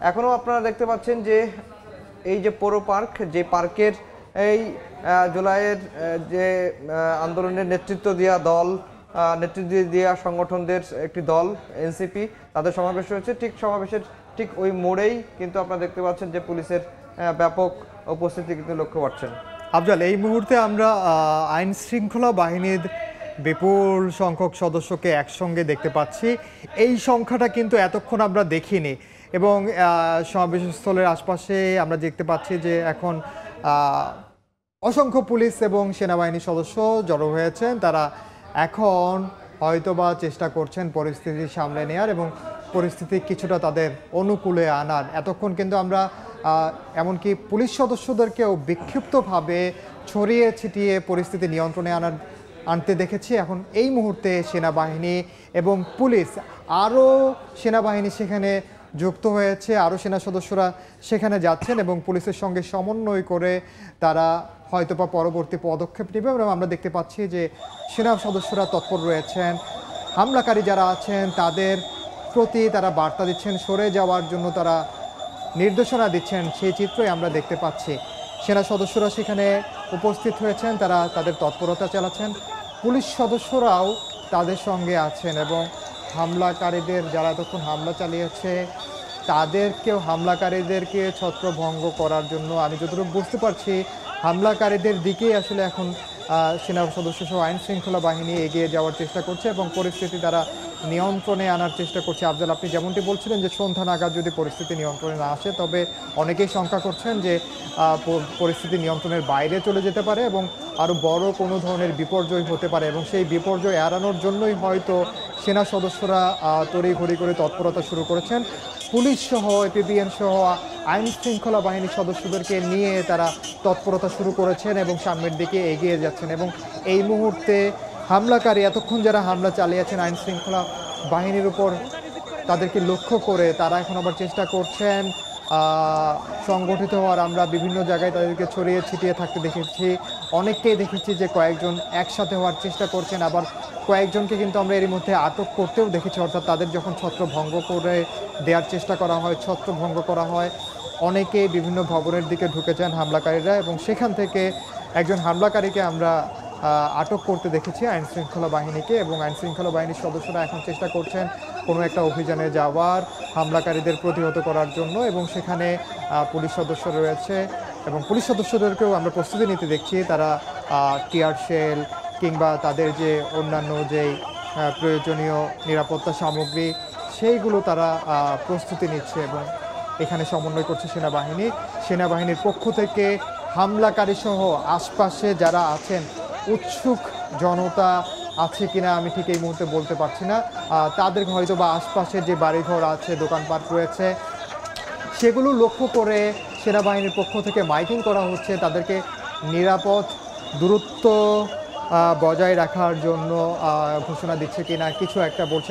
এখনও আপনারা দেখতে পাচ্ছেন যে এই যে পৌর পার্ক, যে পার্কের এই জুলাইয়ের যে আন্দোলনের নেতৃত্ব দেওয়া সংগঠনদের একটি দল এনসিপি, তাদের সমাবেশ হয়েছে। ঠিক সমাবেশের ঠিক ওই মোড়েই কিন্তু আপনারা দেখতে পাচ্ছেন যে পুলিশের ব্যাপক উপস্থিতি কিন্তু লক্ষ্য করছেন। আফজাল, এই মুহূর্তে আমরা আইন শৃঙ্খলা বাহিনীর বিপুল সংখ্যক সদস্যকে একসঙ্গে দেখতে পাচ্ছি। এই সংখ্যাটা কিন্তু এতক্ষণ আমরা দেখিনি, এবং সমাবেশস্থলের আশপাশে আমরা দেখতে পাচ্ছি যে এখন অসংখ্য পুলিশ এবং সেনাবাহিনীর সদস্য জড়ো হয়েছেন। তারা এখন হয়তোবা চেষ্টা করছেন পরিস্থিতি সামলে নেওয়ার এবং পরিস্থিতি কিছুটা তাদের অনুকূলে আনার। এতক্ষণ কিন্তু আমরা এমনকি পুলিশ সদস্যদেরকেও বিক্ষিপ্তভাবে ছড়িয়ে ছিটিয়ে পরিস্থিতি নিয়ন্ত্রণে আনতে দেখেছি। এখন এই মুহূর্তে সেনাবাহিনী এবং পুলিশ, আরও সেনাবাহিনী সেখানে যুক্ত হয়েছে, আরও সেনা সদস্যরা সেখানে যাচ্ছেন এবং পুলিশের সঙ্গে সমন্বয় করে তারা হয়তোবা পরবর্তী পদক্ষেপ নেবে। এবং আমরা দেখতে পাচ্ছি যে সেনা সদস্যরা তৎপর রয়েছেন, হামলাকারী যারা আছেন তাদের প্রতি তারা বার্তা দিচ্ছেন, সরে যাওয়ার জন্য তারা নির্দেশনা দিচ্ছেন। সেই চিত্রই আমরা দেখতে পাচ্ছি। সেনা সদস্যরা সেখানে উপস্থিত হয়েছেন, তারা তাদের তৎপরতা চালাচ্ছেন। পুলিশ সদস্যরাও তাদের সঙ্গে আছেন এবং হামলাকারীদের, যারা এতক্ষণ হামলা চালিয়েছে হামলাকারীদেরকে ছত্রভঙ্গ করার জন্য, আমি যতটুকু বুঝতে পারছি হামলাকারীদের দিকেই আসলে এখন সেনা সদস্য সহ আইন শৃঙ্খলা বাহিনী এগিয়ে যাওয়ার চেষ্টা করছে এবং পরিস্থিতি তারা নিয়ন্ত্রণে আনার চেষ্টা করছে। আফজাল, আপনি যেমনটি বলছিলেন যে সন্ধ্যা নাগাদ যদি পরিস্থিতি নিয়ন্ত্রণে না আসে, তবে অনেকেই শঙ্কা করছেন যে পরিস্থিতি নিয়ন্ত্রণের বাইরে চলে যেতে পারে এবং আরও বড় কোনো ধরনের বিপর্যয় হতে পারে, এবং সেই বিপর্যয় এড়ানোর জন্যই হয়তো সেনা সদস্যরা তড়িঘড়ি করে তৎপরতা শুরু করেছেন। পুলিশ সহ এপিবিএন সহ আইন শৃঙ্খলা বাহিনীর সদস্যদেরকে নিয়ে তারা তৎপরতা শুরু করেছেন এবং সামনের দিকে এগিয়ে যাচ্ছেন। এবং এই মুহূর্তে হামলাকারী, এতক্ষণ যারা হামলা চালিয়েছেন আইন শৃঙ্খলা বাহিনীর উপর, তাদেরকে লক্ষ্য করে তারা এখন আবার চেষ্টা করছেন সংগঠিত হওয়ার। আমরা বিভিন্ন জায়গায় তাদেরকে ছড়িয়ে ছিটিয়ে থাকতে দেখেছি, অনেককেই দেখেছি যে কয়েকজন একসাথে হওয়ার চেষ্টা করছেন, আবার কয়েকজনকে কিন্তু আমরা এর মধ্যে আটক করতেও দেখেছি। অর্থাৎ তাদের যখন ছত্রভঙ্গ করে দেওয়ার চেষ্টা করা হয়, ছত্রভঙ্গ করা হয়, অনেকে বিভিন্ন ভবনের দিকে ঢুকেছেন হামলাকারীরা, এবং সেখান থেকে একজন হামলাকারীকে আমরা আটক করতে দেখেছি আইন শৃঙ্খলা বাহিনীকে। এবং আইন শৃঙ্খলা বাহিনীর সদস্যরা এখন চেষ্টা করছেন কোনো একটা অভিযানে যাওয়ার, হামলাকারীদের প্রতিহত করার জন্য, এবং সেখানে পুলিশ সদস্য রয়েছে এবং পুলিশ সদস্যদেরকেও আমরা প্রস্তুতি নিতে দেখছি। তারা টিয়ার শেল কিংবা তাদের যে অন্যান্য যেই প্রয়োজনীয় নিরাপত্তা সামগ্রী, সেইগুলো তারা প্রস্তুতি নিচ্ছে এবং এখানে সমন্বয় করছে সেনাবাহিনীর পক্ষ থেকে। হামলাকারী সহ আশপাশে যারা আছেন, উৎসুক জনতা আছে কিনা আমি ঠিক এই মুহূর্তে বলতে পারছি না, তাদের হয়তো বা আশপাশে যে বাড়িঘর আছে, দোকানপাট রয়েছে, সেগুলো লক্ষ্য করে সেনাবাহিনীর পক্ষ থেকে মাইকিং করা হচ্ছে, তাদেরকে নিরাপদ দূরত্ব বজায় রাখার জন্য ঘোষণা দিচ্ছে কিনা কিছু একটা বলছে।